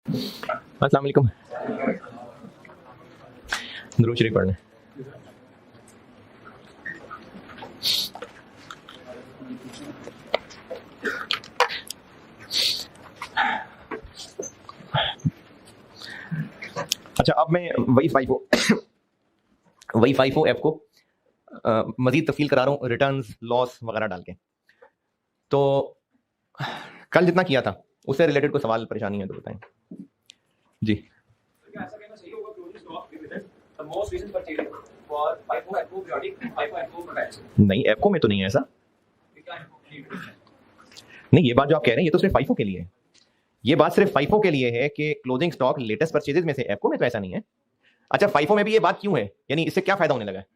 अस्सलाम वालेकुम। दुरूद शरीफ पढ़ने। अच्छा, अब मैं वही FIFO ऐप को मजीद तफसील करा रहा हूँ, रिटर्न्स, लॉस वगैरह डाल के। तो कल जितना किया था उससे रिलेटेड कोई सवाल परेशानी है तो बताएं जी। नहीं, एफको में तो नहीं है ऐसा। नहीं, ये बात जो आप कह रहे हैं ये तो सिर्फ फाइफो के लिए है। ये बात सिर्फ फाइफो के लिए है कि क्लोजिंग स्टॉक लेटेस्ट परचेजेस में से, एफको में तो ऐसा नहीं है। अच्छा, फाइफो में भी ये बात क्यों है, यानी इससे क्या फायदा होने लगा है?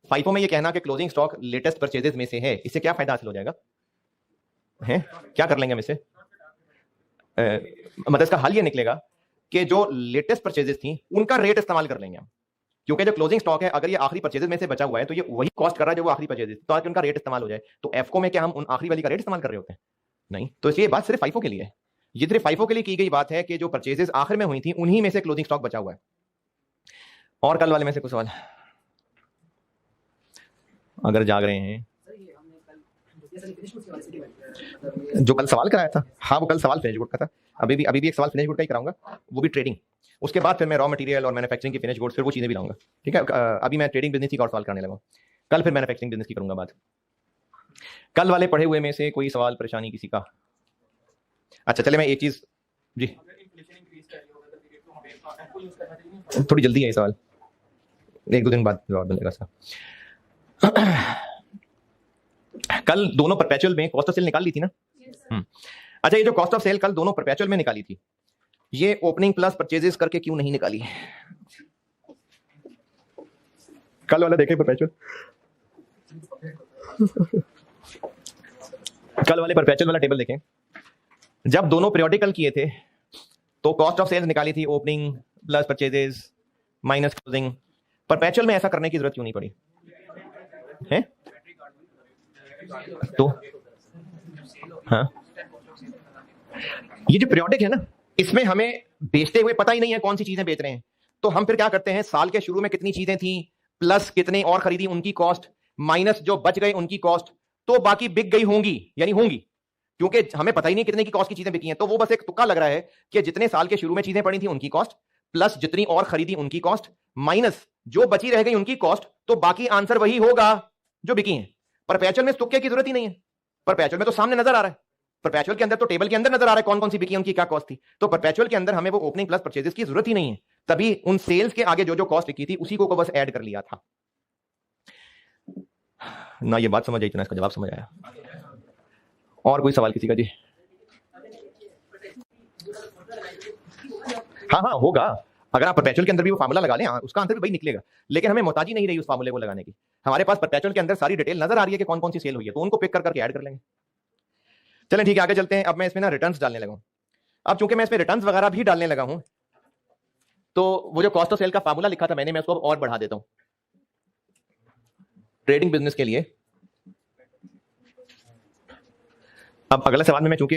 फाइफो में ये कहना कि क्लोजिंग स्टॉक लेटेस्ट परचेजेस में से है, इससे क्या फायदा हासिल हो जाएगा है? क्या कर लेंगे हम इससे? मतलब इसका हल ये निकलेगा कि जो लेटेस्ट परचेजेस थी उनका रेट इस्तेमाल कर लेंगे हम, क्योंकि जो क्लोजिंग स्टॉक है अगर ये आखिरी परचेजेस में से बचा हुआ है तो ये वही कॉस्ट कर रहा है जो वो आखिरी परचेजेस, तो ताकि उनका रेट इस्तेमाल हो जाए। तो एफको में क्या हम उन आखिरी वाली का रेट इस्तेमाल कर रहे होते हैं? नहीं। तो इसलिए बात सिर्फ फाइफो के लिए है। ये सिर्फ फाइफो के लिए की गई बात है कि जो परचेजेस आखिर में हुई थी उन्हीं में से क्लोजिंग स्टॉक बचा हुआ है। और कल वाले में से कुछ सवाल अगर जाग रहे हैं? जो कल सवाल कराया था, हाँ वो कल सवाल फिनिश गुड का था। अभी भी एक सवाल फिनिश गुड का ही कराऊंगा, वो भी ट्रेडिंग। उसके बाद फिर मैं रॉ मटेरियल और मैन्युफैक्चरिंग की फिनिश गुड्स, फिर वो चीजें भी लाऊंगा। ठीक है, अभी मैं ट्रेडिंग बिजनेस की और सवाल कराने लगा। कल फिर मैन्युफैक्चरिंग बिजनेस की करूंगा बात। कल वाले पढ़े हुए में से कोई सवाल परेशानी किसी का? अच्छा चले, मैं एक चीज जी, थोड़ी जल्दी है ये सवाल, एक दो दिन बाद जवाब मिलेगा सर। कल दोनों परपेचुअल में कॉस्ट ऑफ सेल निकाल ली थी ना? अच्छा, ये जो कॉस्ट ऑफ सेल कल दोनों परपेचुअल में निकाली थी, ये ओपनिंग प्लस परचेजेस करके क्यों नहीं निकाली? कल वाला देखें परपेचुअल, कल वाले परपेचुअल वाला टेबल देखें। जब दोनों पीरियोडिकल किए थे तो कॉस्ट ऑफ सेल्स निकाली थी opening plus purchases minus closing. Perpetual में ऐसा करने की जरूरत क्यों नहीं पड़ी है? तो हाँ, ये जो पीरियोडिक है ना, इसमें हमें बेचते हुए पता ही नहीं है कौन सी चीजें बेच रहे हैं। तो हम फिर क्या करते हैं, साल के शुरू में कितनी चीजें थी प्लस कितने और खरीदी उनकी कॉस्ट माइनस जो बच गए उनकी कॉस्ट, तो बाकी बिक गई होंगी, यानी होंगी, क्योंकि हमें पता ही नहीं कितने की कॉस्ट की चीजें बिकी हैं। तो वो बस एक तुक्का लग रहा है कि जितने साल के शुरू में चीजें पड़ी थी उनकी कॉस्ट प्लस जितनी और खरीदी उनकी कॉस्ट माइनस जो बची रह गई उनकी कॉस्ट, तो बाकी आंसर वही होगा जो बिकी है। परपेचुअल में तुक्के की जरूरत ही नहीं है, परपेचुअल में तो सामने नजर आ रहा है। परपेचुअल के अंदर तो टेबल के अंदर नजर आ रहा है कौन कौन सी बिकी उनकी क्या कॉस्ट थी। तो परपेचुअल के अंदर हमें वो ओपनिंग प्लस परचेजेस की जरूरत ही नहीं है, तभी उन सेल्स के आगे जो जो कॉस्ट लिखी थी उसी को बस ऐड कर लिया था ना। ये बात समझ आई तो ना इसका जवाब समझ आया? और कोई सवाल किसी का? जी हाँ हाँ होगा, अगर आप परपेचुअल के अंदर भी वो फार्मूला लगा लें उसका आंसर भी वही निकलेगा, लेकिन हमें मोहताजी नहीं रही उस फार्मूले को लगाने की। हमारे पास परपेचुअल के अंदर सारी डिटेल नजर आ रही है कि कौन कौन सी सेल हुई है, तो उनको पिक करके ऐड कर लेंगे। चलें ठीक है, आगे चलते हैं। अब मैं इसमें ना रिटर्न्स डालने लगा हूं। अब चूंकि मैं इसमें रिटर्न्स वगैरह भी डालने लगा हूं, तो वो जो कॉस्ट ऑफ सेल का फार्मूला लिखा था मैंने, मैं उसको और बढ़ा देता हूं ट्रेडिंग बिजनेस के लिए। अब अगला सवाल में मैं चूंकि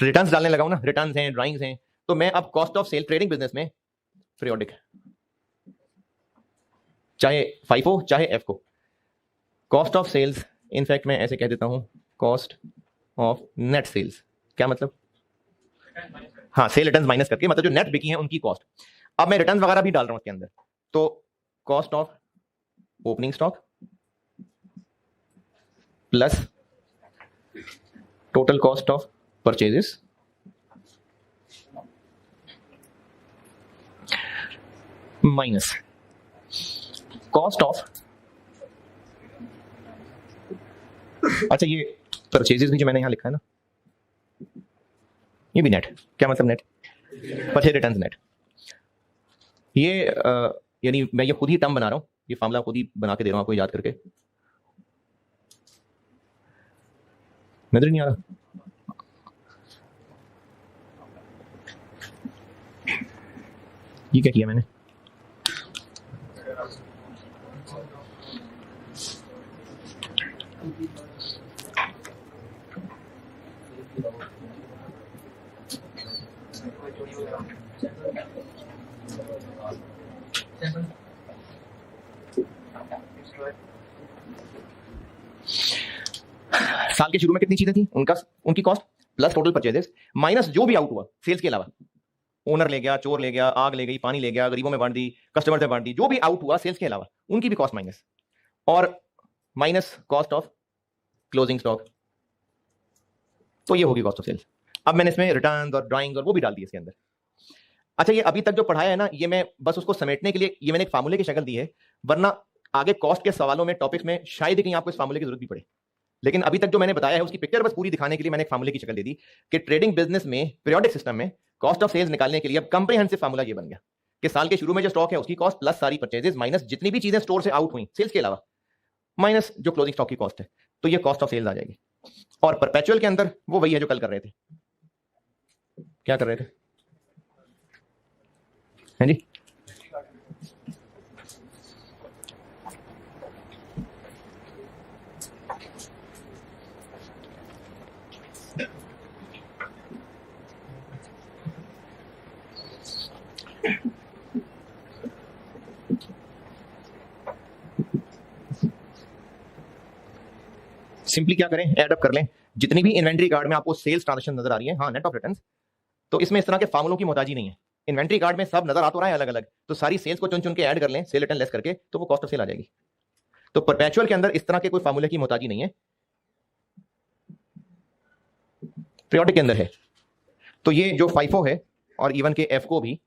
रिटर्न्स डालने लगा हूं ना, रिटर्न्स हैं, ड्राइंग्स हैं, तो मैं अब cost of sale trading business में पीरियोडिक, चाहे फाइफो चाहे एफको, कॉस्ट ऑफ सेल्स, इनफैक्ट मैं ऐसे कह देता हूं कॉस्ट ऑफ नेट सेल्स। क्या मतलब? हाँ, सेल रिटर्न्स माइनस करके, मतलब जो नेट बिकी है उनकी कॉस्ट। अब मैं रिटर्न्स वगैरह भी डाल रहा हूं उसके अंदर, तो cost of opening stock plus total cost of purchases minus cost of, अच्छा ये परचेजेस भी जो मैंने यहां लिखा है ना, ये भी नेट। क्या मतलब नेट? Purchase returns net. ये यानी मैं ये खुद ही टर्म बना रहा हूं, ये फार्मूला खुद ही बना के दे रहा हूं आपको याद करके। नजर नहीं आ रहा? ये क्या किया मैंने? साल के शुरू में कितनी चीजें थी, उनकी cost plus total purchases minus जो भी आउट हुआ सेल्स के अलावा, ओनर ले गया, चोर ले गया, आग ले गई, पानी ले गया, गरीबों में बांट दी, कस्टमर से बांट दी, जो भी आउट हुआ सेल्स के अलावा उनकी भी कॉस्ट माइनस, और minus cost of closing stock, तो ये होगी कॉस्ट ऑफ सेल्स। अब मैंने इसमें रिटर्न्स और ड्राइंग्स और वो भी डाल दिए इसके अंदर। अच्छा, ये अभी तक जो पढ़ाया है ना, ये मैं बस उसको समेटने के लिए ये मैंने एक फार्मूले की शक्ल दी है, वरना आगे कॉस्ट के सवालों में, टॉपिक्स में शायद ही कहीं आपको इस फार्मूले की जरूरत भी पड़े। लेकिन अभी तक जो मैंने बताया है उसकी पिक्चर बस पूरी दिखाने के लिए मैंने एक फार्मूले की शक्ल दे दी कि ट्रेडिंग बिजनेस में, पीरियोडिक सिस्टम में कॉस्ट ऑफ सेल्स निकालने के लिए अब कंप्रिहेंसिव फार्मूला ये बन गया कि साल के शुरू में जो स्टॉक है उसकी कॉस्ट प्लस सारी परचेजेस माइनस जितनी भी चीजें स्टोर से आउट हुई सेल्स के अलावा माइनस जो क्लोजिंग स्टॉक की कॉस्ट है, तो ये कॉस्ट ऑफ सेल्स आ जाएगी। और परपेचुअल के अंदर वो वही है जो कल कर रहे थे। क्या कर रहे थे? हैं जी, सिंपली क्या करें, ऐड अप कर लें जितनी भी इन्वेंट्री कार्ड में आपको सेल्स ट्रांजैक्शन नजर आ रही है, हाँ नेट ऑफ रिटर्न्स, तो इसमें इस तरह के फार्मूलों की मोहताजी नहीं है। इन्वेंट्री कार्ड में सब नजर आ तो रहा है अलग अलग, तो सारी सेल्स को चुन चुन के ऐड कर लें सेल रिटर्न लेस करके, तो वो कॉस्ट ऑफ सेल आ जाएगी। तो परपेचुअल के अंदर इस तरह के कोई फार्मूले की मोहताजी नहीं है, पीरियोडिक के अंदर है। तो ये जो फाइफो है और इवन के एफ को भी,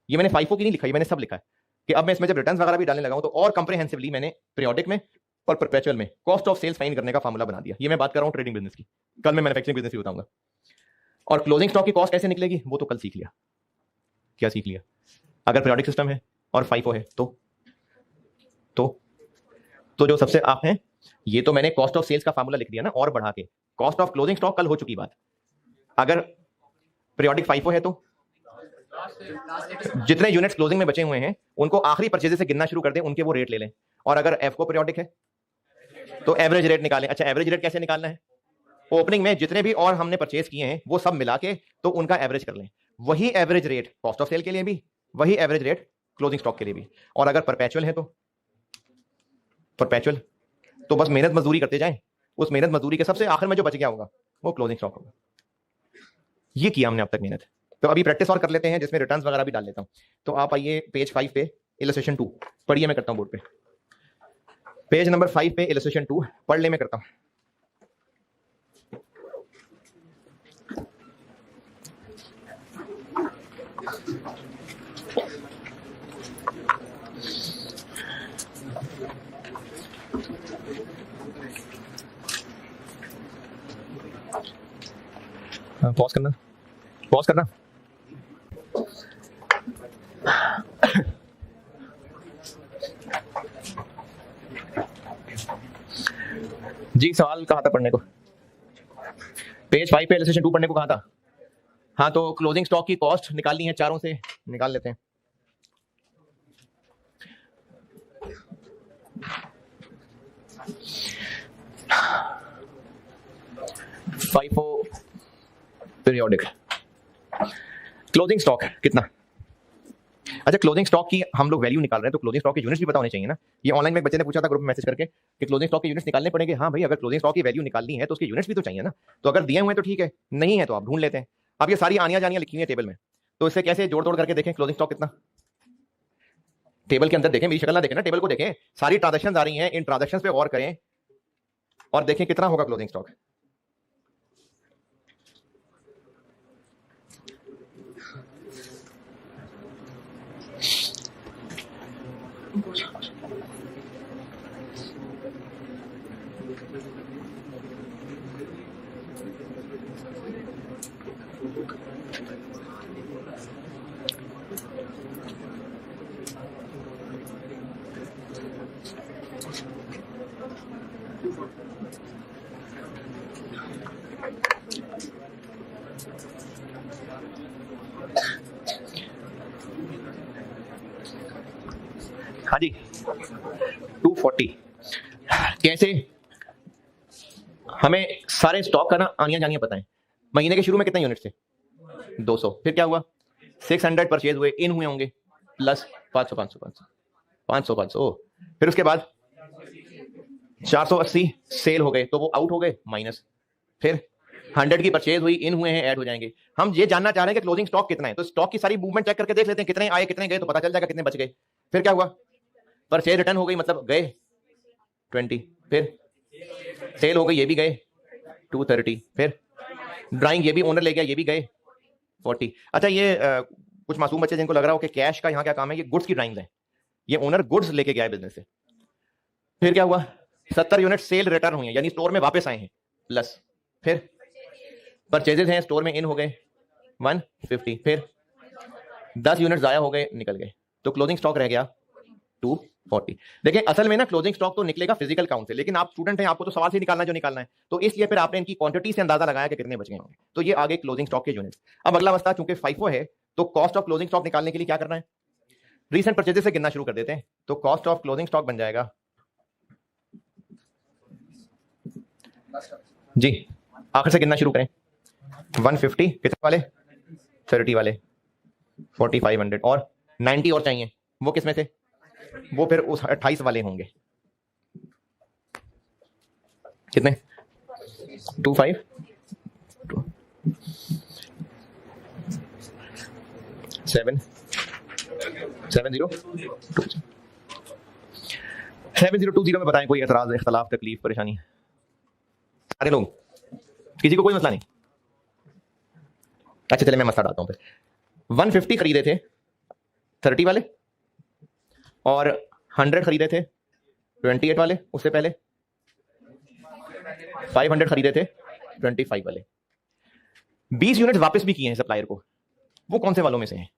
ये मैंने फाइफो की नहीं लिखा, ये मैंने सब लिखा है कि अब मैं इसमें जब रिटर्न्स वगैरह भी डालने लगा हूं तो और कंप्रिहेंसिवली मैंने पीरियोडिक में और परपेचुअल में कॉस्ट ऑफ सेल्स फाइंड करने का फार्मूला बना दिया। ये मैं बात कर रहा हूं ट्रेडिंग बिजनेस की, कल मैं मैन्युफैक्चरिंग बिजनेस की बताऊंगा। और क्लोजिंग स्टॉक की कॉस्ट कैसे निकलेगी वो तो कल सीख लिया। क्या सीख लिया? अगर पीरियोडिक सिस्टम है और फाइफो है तो जो सबसे आप हैं, ये तो मैंने कॉस्ट ऑफ सेल्स का फार्मूला लिख दिया ना, और बढ़ा के कॉस्ट ऑफ क्लोजिंग स्टॉक कल हो चुकी बात। अगर पीरियोडिक फाइफो है तो जितने यूनिट्स क्लोजिंग में बचे हुए हैं उनको आखिरी परचेज से गिनना शुरू कर दें, उनके वो रेट ले लें। और अगर एफ को पीरियोडिक है तो एवरेज रेट निकालें। अच्छा, एवरेज रेट कैसे निकालना है? ओपनिंग में जितने भी और हमने परचेज किए हैं वो सब मिला के तो उनका एवरेज कर लें। वही average rate cost of sale के लिए भी, वही एवरेज रेट क्लोजिंग स्टॉक के लिए भी। और अगर परपेचुअल है तो परपेचुअल तो बस मेहनत मजदूरी करते जाएं, उस मेहनत मजदूरी के सबसे आखिर में जो बच गया होगा वो क्लोजिंग स्टॉक होगा। ये किया हमने अब तक मेहनत। तो अभी प्रैक्टिस और कर लेते हैं जिसमें रिटर्न्स वगैरह भी डाल लेता हूं। तो आप आइए पेज 5 पे इलस्ट्रेशन 2 पढ़िए, मैं करता हूं बोर्ड पे। पेज नंबर 5 पे इलस्ट्रेशन 2 पढ़ ले, मैं करता हूं। पॉज करना, पॉज करना। जी, सवाल कहा था पढ़ने को? पेज 5 पे इलस्ट्रेशन 2 पढ़ने को कहा था। हाँ, तो क्लोजिंग स्टॉक की कॉस्ट निकालनी है, चारों से निकाल लेते हैं। फाइफो पीरियोडिक क्लोजिंग स्टॉक कितना? अच्छा, क्लोजिंग स्टॉक की हम लोग वैल्यू निकाल रहे हैं तो क्लोजिंग स्टॉक के यूनिट्स भी पता होने चाहिए ना। ये ऑनलाइन में एक बच्चे ने पूछा था ग्रुप में मैसेज करके कि क्लोजिंग स्टॉक के यूनिट्स निकालने पड़ेंगे। हाँ भाई, अगर क्लोजिंग स्टॉक की वैल्यू निकालनी है तो उसके यूनिट्स भी तो चाहिए ना। तो अगर दिए हुए हैं तो ठीक है, नहीं है तो आप ढूंढ लेते हैं। अब ये सारी आनियां जानियां लिखी हुई है टेबल में, तो इससे कैसे जोड़ तोड़ करके देखें क्लोजिंग स्टॉक कितना। टेबल के अंदर देखें, मेरी शक्ल ना देखें ना, टेबल को देखें, सारी ट्रांजेक्शन आ रही हैं, इन ट्रांजेक्शन पे गौर करें और देखें कितना होगा क्लोजिंग स्टॉक। हाँ जी, 240 कैसे? हमें सारे स्टॉक का ना आनियां जानियां पता है। महीने के शुरू में कितने यूनिट थे? 200, फिर क्या हुआ 600 परचेज हुए, इन हुए होंगे प्लस 500 500 500 500 500, फिर उसके बाद 480 सेल हो गए तो वो आउट हो गए माइनस, फिर 100 की परचेज हुई, इन हुए हैं, ऐड हो जाएंगे। हम ये जानना चाह रहे हैं कि क्लोजिंग स्टॉक कितना है, तो स्टॉक की सारी मूवमेंट चेक करके देख लेते हैं कितने आए कितने गए, तो पता चल जाएगा कितने बच गए। फिर क्या हुआ परचेज रिटर्न हो गई, मतलब गए 20, फिर सेल हो गई, ये भी गए 230, फिर ड्राइंग ये भी ओनर ले गया, ये भी गए 40। अच्छा ये कुछ मासूम बच्चे जिनको लग रहा हो कि कैश का यहाँ क्या काम है, ये गुड्स की ड्राइंग्स है, ये ओनर गुड्स लेके गया है बिजनेस से। फिर क्या हुआ 70 यूनिट सेल रिटर्न हुई है, यानी स्टोर में वापस आए हैं प्लस, फिर परचेजेस हैं स्टोर में, इन हो गए 150, फिर 10 यूनिट जाया हो गए निकल गए, तो क्लोजिंग स्टॉक रह गया 240। देखिए असल में ना क्लोजिंग स्टॉक तो निकलेगा फिजिकल काउंट से, लेकिन आप स्टूडेंट हैं, आपको तो सवाल से निकालना जो निकालना है, तो इसलिए फिर आपने इनकी क्वांटिटी से अंदाजा लगाया कि कितने बच गए होंगे, तो ये आगे क्लोजिंग स्टॉक के यूनिट्स। अब अगला मसला चूंकि FIFO है, तो कॉस्ट ऑफ क्लोजिंग स्टॉक निकालने के लिए क्या करना है, रीसेंट परचेजेस से गिनना शुरू कर देते हैं, तो कॉस्ट ऑफ क्लोजिंग स्टॉक बन जाएगा जी, आखिर से गिनना शुरू करें, 150 कितने वाले 30 वाले 4500 और 90 और चाहिए, वो किस में से, वो फिर उस 28 वाले होंगे, कितने 25 7 7020 में बताएं कोई एतराज इख्तलाफ तकलीफ परेशानी, सारे लोग, किसी को कोई मसला नहीं। अच्छा चले मैं मसला डालता हूं फिर। 150 खरीदे थे 30 वाले और 100 खरीदे थे 28 वाले, उससे पहले 500 खरीदे थे 25 वाले, 20 यूनिट वापस भी किए हैं सप्लायर को, वो कौन से वालों में से हैं,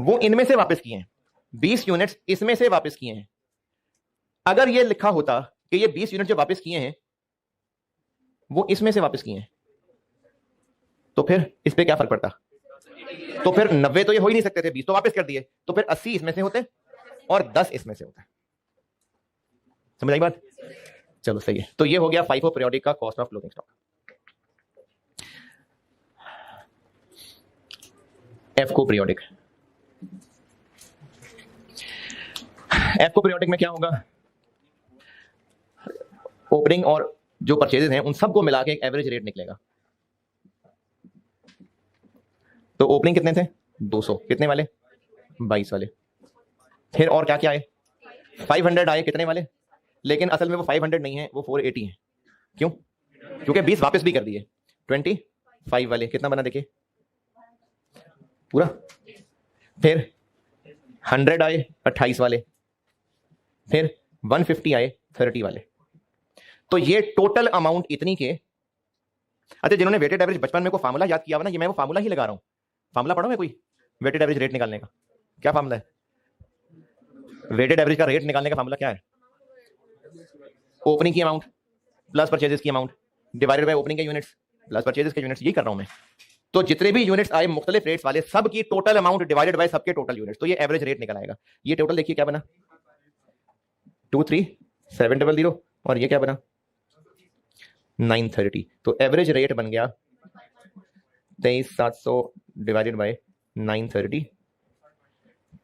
वो इनमें से वापस किए हैं, 20 यूनिट्स इसमें से वापस किए हैं। अगर ये लिखा होता कि ये 20 यूनिट जो वापस किए हैं वो इसमें से वापस किए हैं, तो फिर इस पे क्या फर्क पड़ता, तो फिर 90 तो ये हो ही नहीं सकते थे, 20 तो वापस कर दिए, तो फिर 80 इसमें से होते और 10 इसमें से होता। समझ आई बात, चलो सही है। तो ये हो गया FIFO पीरियोडिक का cost of closing stock. FCO periodic, FCO periodic में क्या होगा, ओपनिंग और जो परचेजेस हैं उन सबको मिला के एक एवरेज रेट निकलेगा। तो ओपनिंग कितने थे 200, कितने वाले 22 वाले, फिर और क्या क्या आए 500 आए, कितने वाले, लेकिन असल में वो 500 नहीं है, वो 480 है, क्यों, क्योंकि 20 वापस भी कर दिए, 25 वाले कितना बना देखिए पूरा, फिर 100 आए 28 वाले, फिर 150 आए 30 वाले, तो ये टोटल अमाउंट इतनी के। अच्छा जिन्होंने वेटेड एवरेज बचपन में को फार्मूला याद किया हुआ ना, ये मैं वो फार्मूला ही लगा रहा हूं, फार्मूला पढ़ो मैं कोई वेटेड एवरेज रेट निकालने का, क्या फार्मूला है, वेटेड एवरेज का रेट निकालने का फार्मूला क्या है, ओपनिंग की अमाउंट प्लस परचेजेस की अमाउंट डिवाइडेड बाय ओपनिंग के यूनिट्स प्लस परचेजेस के यूनिट्स, यही कर रहा हूं मैं। तो जितने भी यूनिट्स आए मुख्तलिफ रेट्स वाले, सब की टोटल अमाउंट डिवाइडेड बाय सबके टोटल यूनिट्स, तो ये एवरेज रेट निकल आएगा। ये टोटल देखिए क्या बना 23700 और ये क्या बना 930, तो एवरेज रेट बन गया 23700 डिवाइडेड बाय 930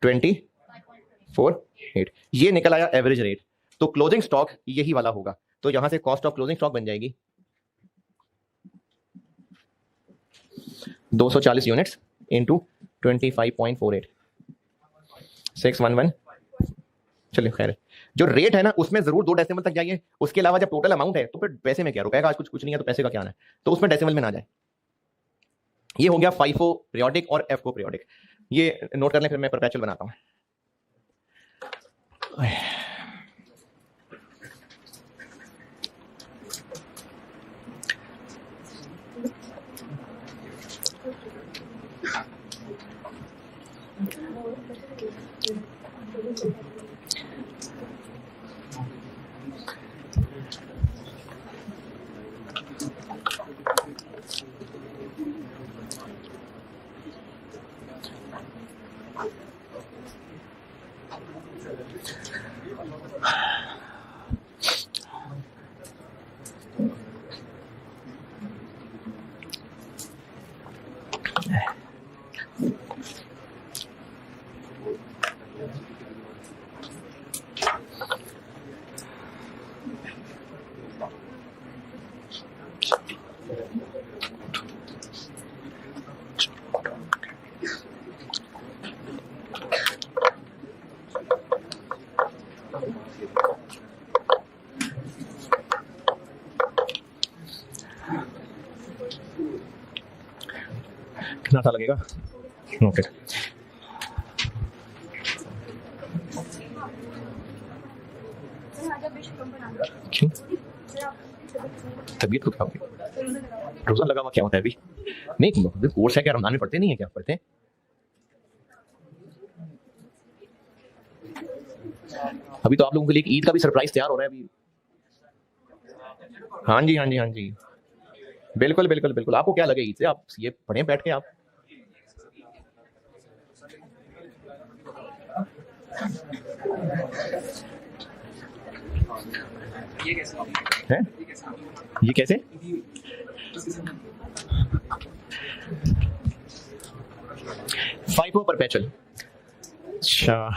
248, ये निकल आया एवरेज रेट। तो क्लोजिंग स्टॉक यही वाला होगा, तो यहां से कॉस्ट ऑफ क्लोजिंग स्टॉक बन जाएगी 240 यूनिट्स इंटू 25.48 611। चलिए खैर है, जो रेट है ना उसमें जरूर 2 डेसिमल तक जाइए, उसके अलावा जब टोटल अमाउंट है तो फिर पैसे में क्या, रुपए का आज कुछ नहीं है तो पैसे का क्या है, तो उसमें डेसिमल में ना जाए। ये हो गया FIFO पीरियोडिक और FCO पीरियोडिक, ये नोट कर लें, फिर मैं परपेचुअल बनाता हूं। कितना सा लगेगा? ओके, क्यों? तबीयत को क्या होगी? रोजा लगा हुआ क्या होता है अभी? नहीं, कोर्स है क्या? रमजान में पढ़ते नहीं है क्या? पढ़ते हैं। अभी तो आप लोगों के लिए ईद का भी सरप्राइज तैयार हो रहा है अभी। हाँ जी, हाँ जी, हाँ जी, बिल्कुल बिल्कुल बिल्कुल। आपको क्या लगे ईद से? आप ये पढ़ें बैठ के आप। है ये कैसे? FIFO perpetual. अच्छा,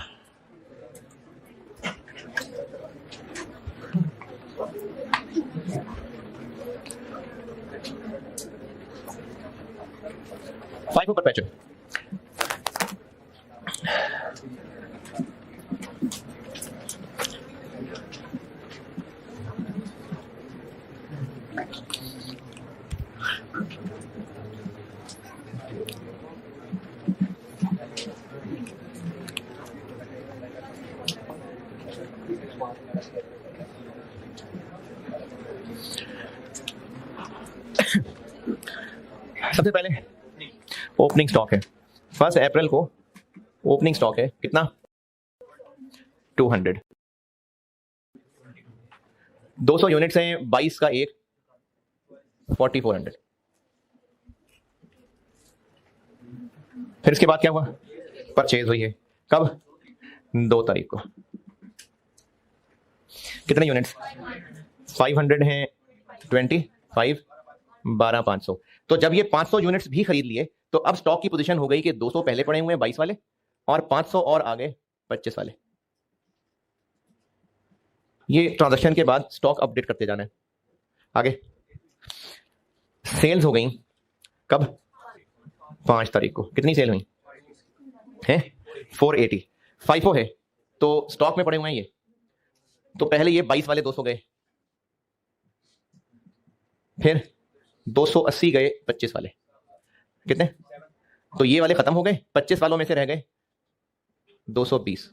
फाइफो परपेचुअल। सबसे पहले ओपनिंग स्टॉक है 1 अप्रैल को। ओपनिंग स्टॉक है कितना? 200। 200 यूनिट्स हैं, 22 का एक, 4400। फिर इसके बाद क्या हुआ? परचेज हुई है कब? 2 तारीख को। कितने यूनिट्स? 500 हैं, 25, 12,500। तो जब ये 500 यूनिट्स भी खरीद लिए तो अब स्टॉक की पोजीशन हो गई कि 200 पहले पड़े हुए हैं 22 वाले, और 500 और आगे 25 वाले। ये ट्रांजैक्शन के बाद स्टॉक अपडेट करते जाना है। आगे सेल्स हो गई कब? 5 तारीख को। कितनी सेल हुई है? 480। फाइफो है तो स्टॉक में पड़े हुए हैं ये। तो पहले ये 22 वाले 200 गए, फिर 280 गए 25 वाले। कितने? तो ये वाले खत्म हो गए, 25 वालों में से रह गए 220।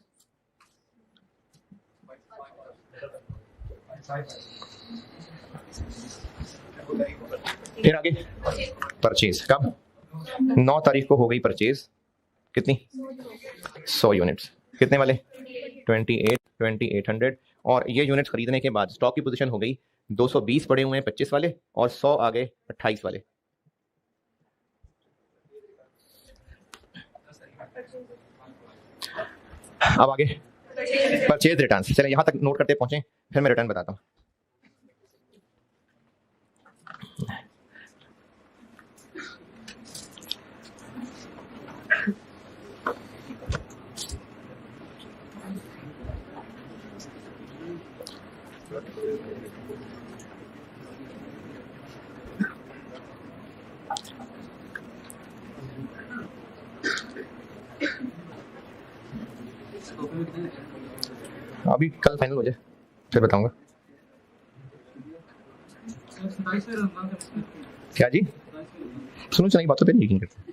फिर आगे परचेज कब? 9 तारीख को हो गई परचेज। कितनी? 100 यूनिट्स। कितने वाले? 2800। और ये यूनिट्स खरीदने के बाद स्टॉक की पोजीशन हो गई 220 पड़े हुए हैं 25 वाले, और 100 आ गए 28 वाले। अब आगे परचेज रिटर्न। चलें यहां तक नोट करते पहुंचे, फिर मैं रिटर्न बताता हूं। अभी कल फाइनल हो जाए फिर बताऊंगा। क्या जी? सुनो चला बातों पे नहीं यकीन करते।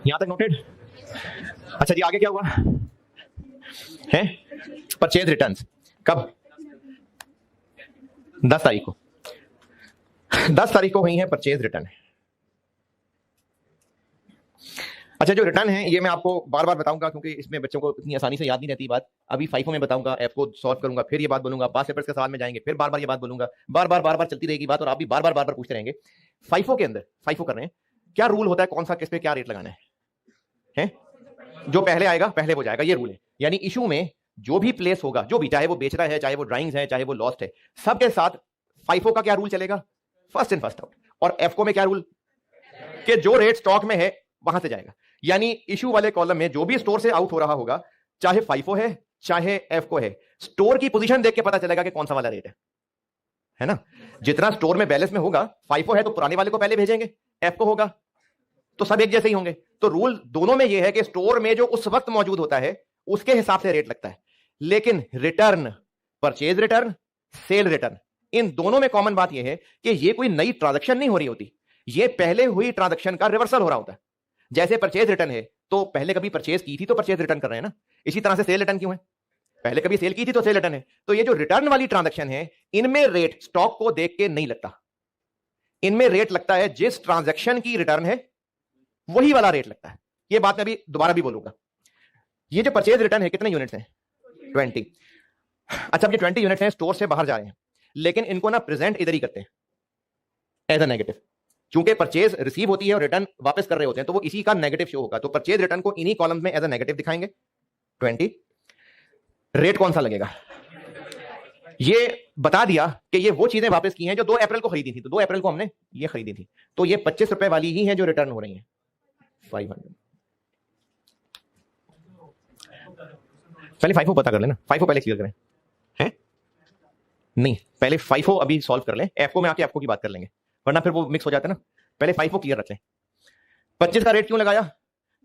यहां तक नोटेड? अच्छा जी, आगे क्या हुआ है? परचेज रिटर्न्स कब? 10 तारीख को। 10 तारीख को हुई है परचेज रिटर्न। अच्छा, जो रिटर्न है ये मैं आपको बार बार बताऊंगा क्योंकि इसमें बच्चों को इतनी आसानी से याद नहीं रहती बात। अभी फाइफो में बताऊंगा, एफ को सॉल्व करूंगा, फिर ये बात बोलूंगा, पास पेपर्स के सवाल में जाएंगे, फिर बार बार ये बात बोलूंगा, बार बार चलती रहेगी बात, और आप भी बार बार पूछते रहेंगे। फाइफो के अंदर फाइफो कर रहे हैं, क्या रूल होता है, कौन सा किस पे क्या रेट लगाना है? जो पहले आएगा पहले वो जाएगा, ये रूल है। यानी इशू में जो भी प्लेस होगा, जो भी, चाहे वो बेच रहा है, चाहे वो ड्राइंग्स है, चाहे वो लॉस्ट है, सबके साथ फाइफो का क्या रूल चलेगा? First in first out. और एफको में क्या रूल? कि जो रेट स्टॉक में है वहां से जाएगा। यानी इशू वाले कॉलम में जो भी स्टोर से आउट हो रहा होगा, चाहे फाइफो है चाहे एफको है, स्टोर की पोजीशन देख के पता चलेगा कि कौन सा वाला रेट है ना। जितना स्टोर में बैलेंस में होगा, फाइफो है तो पुराने वाले को पहले भेजेंगे, एफको होगा तो सब एक जैसे ही होंगे। तो रूल दोनों में यह है कि स्टोर में जो उस वक्त मौजूद होता है उसके हिसाब से रेट लगता है। लेकिन return, purchase return, sale return, इन दोनों में कॉमन बात यह है कि यह कोई नई ट्रांजैक्शन नहीं हो रही होती, ये पहले हुई ट्रांजैक्शन का रिवर्सल हो रहा होता है। जैसे परचेज रिटर्न है तो पहले कभी परचेज की थी तो परचेज रिटर्न कर रहे हैं ना, इसी तरह से सेल रिटर्न क्यों है? पहले कभी सेल की थी तो सेल रिटर्न है। तो ये जो रिटर्न वाली ट्रांजैक्शन है, इनमें रेट स्टॉक को देख के नहीं लगता, इनमें रेट लगता है जिस ट्रांजैक्शन की रिटर्न है वही वाला रेट लगता है। ये बात मैं अभी दोबारा भी बोलूंगा। ये जो परचेज रिटर्न है, कितने यूनिट्स हैं? 20। अच्छा, अब ये 20 यूनिट्स हैं, स्टोर से बाहर जा रहे हैं, लेकिन इनको ना प्रेजेंट इधर ही करते हैं एज अ नेगेटिव, क्योंकि परचेज रिसीव होती है और रिटर्न वापस कर रहे होते हैं, तो वो इसी का नेगेटिव शो होगा। तो परचेज रिटर्न को इन्हीं कॉलम्स में एज अ नेगेटिव दिखाएंगे 20। रेट कौन सा लगेगा? ये बता दिया कि ये वो चीजें वापस की हैं जो 2 अप्रैल को खरीदी थी, तो 2 अप्रैल को हमने ये खरीदी थी, तो ये 25 रुपए वाली ही है जो रिटर्न हो रही है 500। पहले फाइफो पता कर लेना, फाइफो पहले क्लियर करें, हैं? नहीं, पहले फाइफो अभी सॉल्व कर लें, एफको में आके एफको की बात कर लेंगे, वरना फिर वो मिक्स हो जाता है ना। पहले फाइफो क्लियर रख लें। 25 का रेट क्यों लगाया?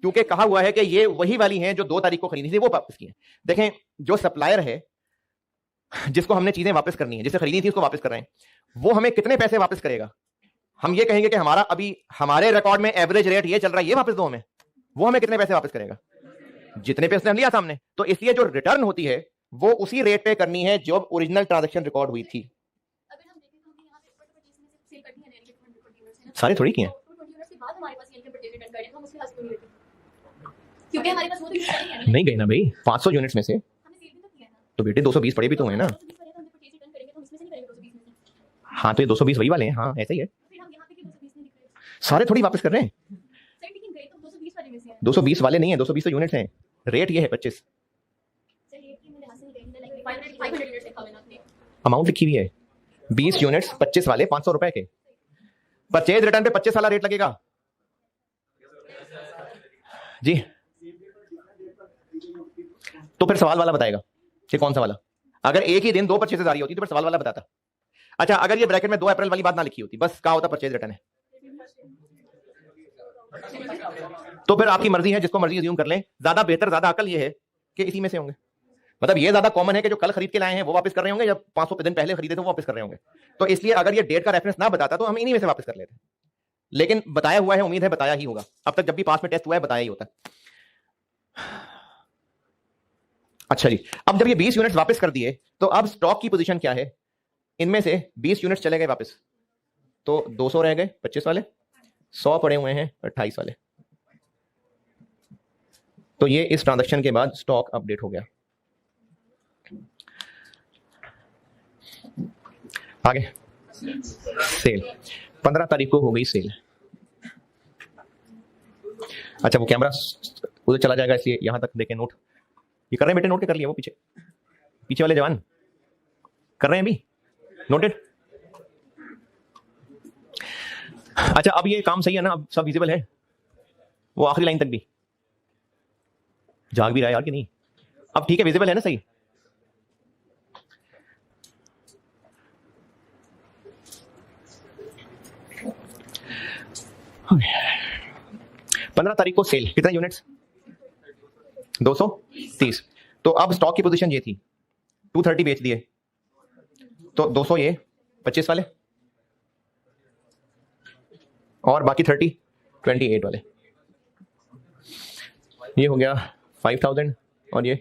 क्योंकि कहा हुआ है कि ये वही वाली हैं जो 2 तारीख को खरीदी थी, वो वापस की है। देखें, जो सप्लायर है जिसको हमने चीजें वापस करनी है, जिसे खरीदी थी उसको वापस कर रहे हैं, वो हमें कितने पैसे वापस करेगा? हम ये कहेंगे कि हमारा अभी हमारे रिकॉर्ड में एवरेज रेट ये चल रहा है, ये वापस दो हमें, वो हमें कितने पैसे वापस करेगा? जितने पे उसने लिया सामने। तो इसलिए जो रिटर्न होती है वो उसी रेट पे करनी है जो ओरिजिनल ट्रांजैक्शन रिकॉर्ड हुई थी। सारे थोड़ी किए हैं, नहीं गए ना भाई 500 यूनिट्स में से, तो बेटे 220 पड़े भी तो हैं ना। हाँ, तो ये 220 वही वाले हैं, हाँ ऐसे ही है, सारे थोड़ी वापस कर रहे हैं। 220 वाले नहीं है, 220 तो यूनिट्स हैं, रेट ये है 25। अमाउंट लिखी हुई है 20 यूनिट्स 25 वाले 500 रुपए के। परचेज रिटर्न पे 25 वाला रेट लगेगा जी। तो फिर सवाल वाला बताएगा कि कौन सा वाला। अगर एक ही दिन 2 परचेजेस आ रही होती तो फिर सवाल वाला बताता। अच्छा, अगर ये ब्रैकेट में 2 अप्रैल वाली बात ना लिखी होती, बस क्या होता परचेज रिटर्न है, तो फिर आपकी मर्जी है, जिसको मर्जी अज्यूम कर लें। ज्यादा बेहतर, ज्यादा अकल ये है कि इसी में से होंगे। मतलब ये ज्यादा कॉमन है कि जो कल खरीद के लाए हैं वो वापस कर रहे होंगे, जब 500 दिन पहले खरीदे थे वो वापस कर रहे होंगे। तो इसलिए अगर ये डेट का रेफरेंस ना बताता तो हम इन्हीं में से वापस कर लेते, लेकिन बताया हुआ है, उम्मीद है बताया ही होगा। अब तक जब भी पास में टेस्ट हुआ है बताया ही होता है। अच्छा जी, अब जब ये 20 यूनिट्स वापस कर दिए तो अब स्टॉक की पोजीशन क्या है? इनमें से 20 यूनिट्स चले गए वापस, तो 200 रह गए 25 वाले, 100 पड़े हुए हैं 28 वाले। तो ये इस ट्रांजैक्शन के बाद स्टॉक अपडेट हो गया। आगे सेल 15 तारीख को हो गई सेल। अच्छा, वो कैमरा उधर चला जाएगा इसलिए यहां तक देखें। नोट ये कर रहे हैं बेटे, नोट के कर लिया, वो पीछे पीछे वाले जवान कर रहे हैं अभी, नोटेड। अच्छा, अब ये काम सही है ना, अब सब विजिबल है, वो आखिरी लाइन तक भी जाग भी रहा है यार कि नहीं? अब ठीक है, विजिबल है ना सही? okay. 15 तारीख को सेल, कितने यूनिट्स? 230। तो अब स्टॉक की पोजीशन ये थी, 230 बेच दिए, तो 200 ये 25 वाले और बाकी 30 28 वाले, ये हो गया 5000 और ये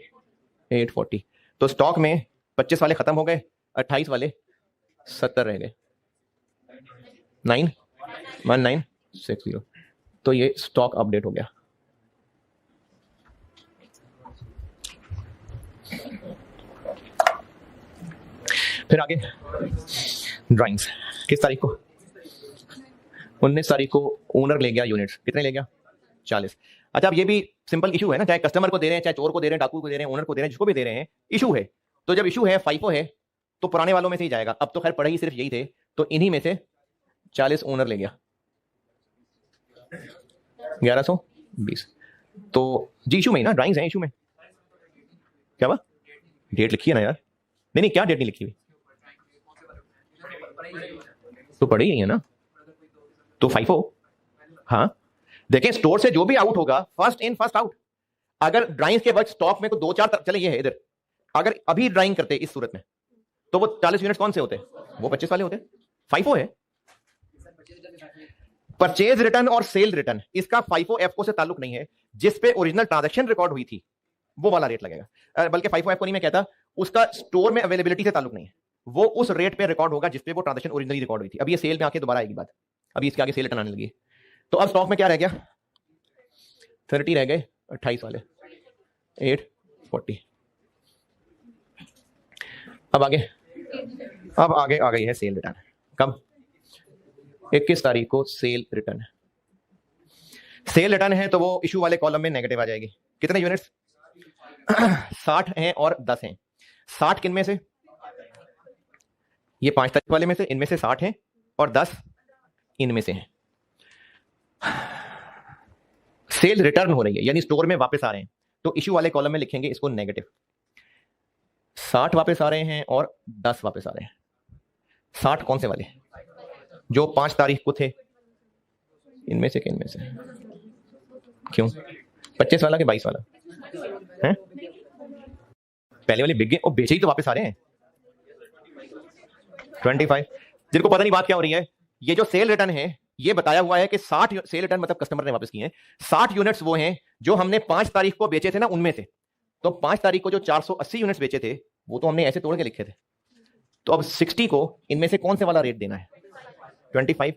840। तो स्टॉक में 25 वाले खत्म हो गए, 28 वाले 70 रह गए, 91960। तो ये स्टॉक अपडेट हो गया। फिर आगे ड्राइंग्स, किस तारीख को? 19 तारीख को ओनर ले गया यूनिट्स, कितने ले गया? 40। अच्छा, अब ये भी सिंपल इशू है ना, चाहे कस्टमर को दे रहे हैं, चाहे चोर को दे रहे हैं, डाकू को दे रहे हैं, ओनर को दे रहे हैं, जिसको भी दे रहे हैं, इशू है। तो जब इशू है, फाइफो है, तो पुराने वालों में से ही जाएगा। अब तो खैर पढ़े ही सिर्फ यही थे, तो इन्हीं में से 40 ओनर ले गया, 1120। तो जी इशू में ही ना, ड्राइंग्स हैं इशू में। क्या हुआ? डेट लिखी है ना यार? नहीं नहीं, क्या डेट नहीं लिखी हुई? तो पढ़ी ही है ना, तो फाइफो। हाँ देखें, स्टोर से जो भी आउट होगा, फर्स्ट इन फर्स्ट आउट। अगर ड्राइंग्स के वक्त स्टॉक में को 2-4 चले, ये है इधर, अगर अभी ड्राइंग करते इस सूरत में, तो वो 40 यूनिट कौन से होते? वो 25 वाले होते। फाइफो है। परचेज रिटर्न और सेल रिटर्न, इसका फाइफो एफको से ताल्लुक नहीं है। जिस पे ओरिजिनल ट्रांजैक्शन रिकॉर्ड हुई थी वो वाला रेट लगेगा। बल्कि फाइफो एफको नहीं मैं कहता, उसका स्टोर में अवेलेबिलिटी से ताल्लुक नहीं है, वो उस रेट पे रिकॉर्ड होगा जिस पे वो ट्रांजैक्शन ओरिजिनली रिकॉर्ड हुई थी। अब ये सेल में आके दोबारा आएगी बात, अभी इसके आगे सेल रिटर्न आने लगी। तो अब स्टॉक में क्या रह गया? 30 रह गए, 28 वाले, 840। अब आगे आ गई है सेल रिटर्न। कब? 21 तारीख को सेल रिटर्न। सेल रिटर्न है तो वो इशू वाले कॉलम में नेगेटिव आ जाएगी। कितने यूनिट्स? 60 हैं और 10 हैं। 60 किन में से? ये 5 तारीख वाले में से, इनमें से 60 हैं और 10 इनमें से हैं। सेल रिटर्न हो रही है, यानी स्टोर में वापस आ रहे हैं, तो इशू वाले कॉलम में लिखेंगे इसको नेगेटिव। 60 वापस आ रहे हैं और 10 वापस आ रहे हैं। 60 कौन से वाले? जो 5 तारीख को थे, इनमें से कि इनमें से? क्यों? 25 वाला कि 22 वाला है? पहले वाले बिक गए और बेचे ही तो वापस आ रहे हैं। 25। जिनको पता नहीं बात क्या हो रही है, ये जो सेल रिटर्न है ये बताया हुआ है कि 60 सेल रिटर्न मतलब कस्टमर ने वापस किए हैं। 60 यूनिट्स वो हैं जो हमने 5 तारीख को बेचे थे ना, उनमें से। तो 5 तारीख को जो 480 यूनिट्स बेचे थे वो तो हमने ऐसे तोड़ के लिखे थे। तो अब 60 को इनमें से कौन से वाला रेट देना है? 25।